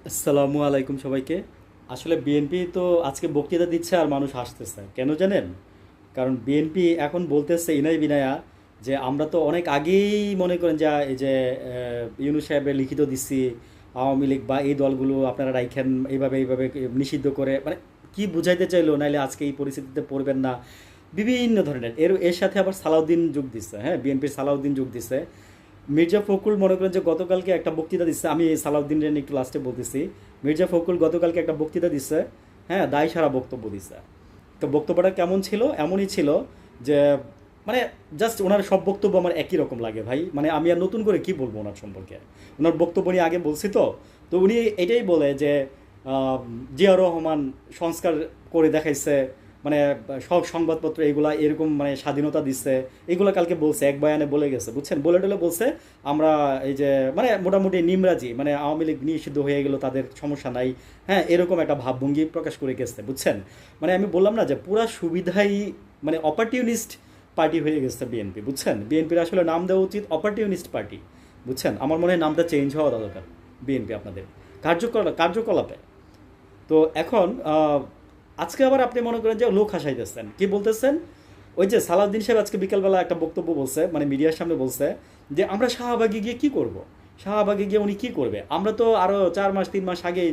আসসালামু আলাইকুম সবাইকে। আসলে বিএনপি তো আজকে বক্তৃতা দিচ্ছে আর মানুষ হাসতেছে কেন জানেন? কারণ বিএনপি এখন বলতেছে ইনাই বিনায়া যে আমরা তো অনেক আগেই মনে করেন যে এই যে ইউনূস সাহেবের লিখিত দিচ্ছি আওয়ামী লীগ বা এই দলগুলো আপনারা রাইখেন এইভাবে এইভাবে নিষিদ্ধ করে, মানে কি বুঝাইতে চাইলো, নাইলে আজকে এই পরিস্থিতিতে পড়বেন না। বিভিন্ন ধরনের এর সাথে আবার সালাউদ্দিন যোগ দিচ্ছে, হ্যাঁ, বিএনপির সালাউদ্দিন যোগ দিচ্ছে। মির্জা ফখরুল মনে করেন যে গতকালকে একটা বক্তৃতা দিচ্ছে, আমি সালাউদ্দিনের একটু লাস্টে বলতেছি। মির্জা ফখরুল গতকালকে একটা বক্তৃতা দিচ্ছে, হ্যাঁ, দায় সারা বক্তব্য দিচ্ছে। তো বক্তব্যটা কেমন ছিল? এমনই ছিল যে মানে জাস্ট ওনার সব বক্তব্য আমার একই রকম লাগে ভাই, মানে আমি আর নতুন করে কি বলবো ওনার সম্পর্কে। ওনার বক্তব্য নিয়ে আগে বলছি তো। তো উনি এটাই বলে যে আহ, জিয়াউর রহমান সংস্কার করে দেখাইছে, মানে সব সংবাদপত্র এগুলা এরকম মানে স্বাধীনতা দিচ্ছে, এগুলো কালকে বলছে, এক বয়ানে বলে গেছে, বুঝছেন, বলে টলে বলছে আমরা এই যে মানে মোটামুটি নিমরাজি, মানে আওয়ামী লীগ নিষিদ্ধ হয়ে গেল, তাদের সমস্যা নাই, হ্যাঁ, এরকম একটা ভাবভঙ্গি প্রকাশ করে গেছে, বুঝছেন। মানে আমি বললাম না যে পুরা সুবিধাই মানে অপরটিউনিস্ট পার্টি হয়ে গেছে বিএনপি, বুঝছেন। বিএনপির আসলে নাম দেওয়া উচিত অপরটিউনিস্ট পার্টি, বুঝছেন। আমার মনে হয় নামটা চেঞ্জ হওয়া দরকার বিএনপি আপনাদের কার্যকলাপে। তো এখন আজকে আবার আপনি মনে করেন যে লোক হাসাইতেছেন, কি বলতেছেন? ওই যে সালাউদ্দিন সাহেব আজকে বিকালবেলা একটা বক্তব্য বলছে, মানে মিডিয়ার সামনে বলছে যে আমরা শাহবাগে গিয়ে কি করব। শাহবাগে গিয়ে উনি কি করবে? আমরা তো আরও 4 মাস 3 মাস আগে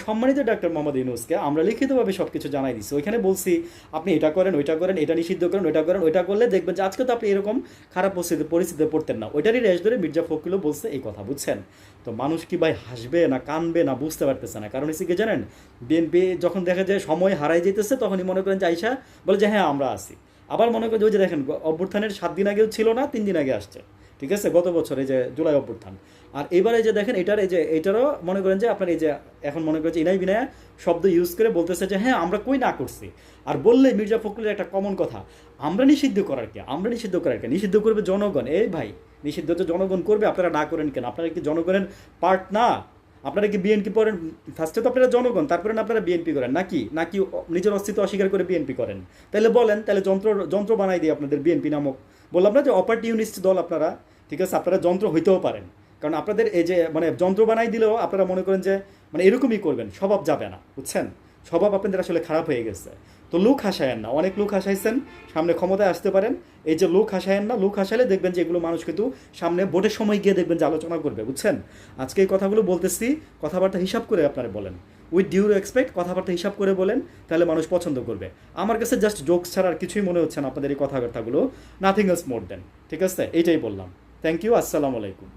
সম্মানিত ডক্টর মোহাম্মদ ইউনূসকে আমরা লিখিতভাবে সব কিছু জানাই দিচ্ছি, ওইখানে বলছি আপনি এটা করেন, ওইটা করেন, এটা নিষিদ্ধ করেন, ওইটা করেন, ওইটা করলে দেখবেন যে আজকে তো আপনি এরকম খারাপ পরিস্থিতিতে পড়তেন না। ওইটারই রেশ ধরে মির্জা ফখরুলও বলছে এই কথা, বুঝছেন। তো মানুষ কি ভাই হাসবে না কানবে না বুঝতে পারতেছে না। কারণ হচ্ছে কি জানেন, বিএনপি যখন দেখা যায় সময় হারাই যেতেছে, তখনই মনে করেন যে আইসা বলে যে হ্যাঁ আমরা আছি। আবার মনে করেন যে ওই যে দেখেন অভ্যুত্থানের 7 দিন আগেও ছিল না, 3 দিন আগে আসছে, ঠিক আছে, গত বছর এই যে জুলাই অভ্যুত্থান। আর এবারে যে দেখেন এটার এই যে এটারও মনে করেন যে আপনার এই যে এখন মনে করেন যে ইনাই বিনায়া শব্দ ইউজ করে বলতেছে যে হ্যাঁ আমরা কই না করছি। আর বললে মির্জা ফখরুলের একটা কমন কথা, আমরা নিষিদ্ধ করার কে, আমরা নিষিদ্ধ করার কে, নিষিদ্ধ করবে জনগণ। এই ভাই, নিষিদ্ধ তো জনগণ করবে, আপনারা না করেন কেন? আপনারা কি জনগণের পার্ট না? আপনারা কি বিএনপি করেন? ফার্স্টে তো আপনারা জনগণ, তারপরে না আপনারা বিএনপি করেন, নাকি নাকি নিজের অস্তিত্ব অস্বীকার করে বিএনপি করেন? তাহলে বলেন, তাহলে যন্ত্র যন্ত্র বানাই দিই আপনাদের বিএনপি নামক। বললাম না যে অপরটিউনিস্ট দল আপনারা, ঠিক আছে, আপনারা যন্ত্র হইতেও পারেন। কারণ আপনাদের এই যে মানে যন্ত্র বানাই দিলেও আপনারা মনে করেন যে মানে এরকমই করবেন, স্বভাব যাবে না, বুঝছেন। স্বভাব আপনাদের আসলে খারাপ হয়ে গেছে। তো লোক হাসায়েন না, অনেক লোক হাসাইছেন, সামনে ক্ষমতায় আসতে পারেন। এই যে লোক হাসায়েন না, লোক হাসালে দেখবেন যে এগুলো মানুষ কিন্তু সামনে ভোটের সময় গিয়ে দেখবেন যে আলোচনা করবে, বুঝছেন। আজকে এই কথাগুলো বলতেছি, কথাবার্তা হিসাব করে আপনারা বলেন, উইথ ডিউ রেসপেক্ট, কথাবার্তা হিসাব করে বলেন, তাহলে মানুষ পছন্দ করবে। আমার কাছে জাস্ট জোকস ছাড়া আর কিছুই মনে হচ্ছে না আপনাদের এই কথাবার্তাগুলো, নাথিং এলস মোর দেন, ঠিক আছে, এইটাই বললাম। থ্যাংক ইউ, আসসালামু আলাইকুম।